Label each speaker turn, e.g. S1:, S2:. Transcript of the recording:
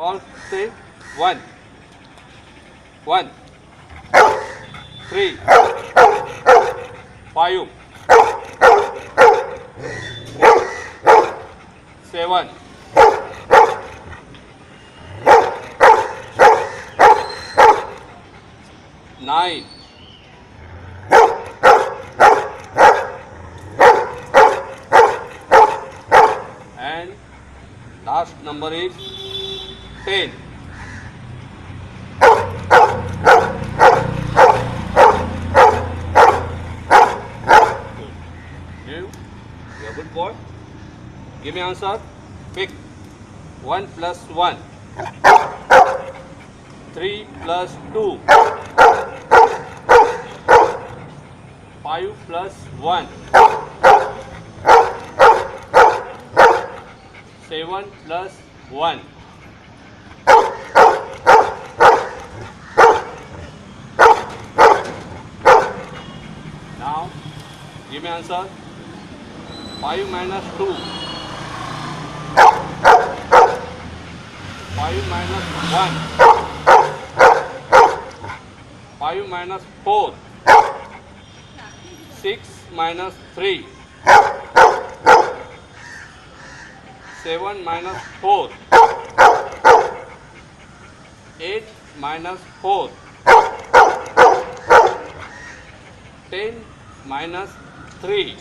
S1: All say 1. 1, 3, 5, 7, 9, and last number is 10. You, you're a good boy. Give me answer. Pick. 1 plus 1. 3 plus 2. 5 plus 1. 7 plus 1. Now, give me answer. 5 minus 2. 5 minus 1. 5 minus 4. 6 minus 3. 7 minus 4. 8 minus 4. 10 minus 3.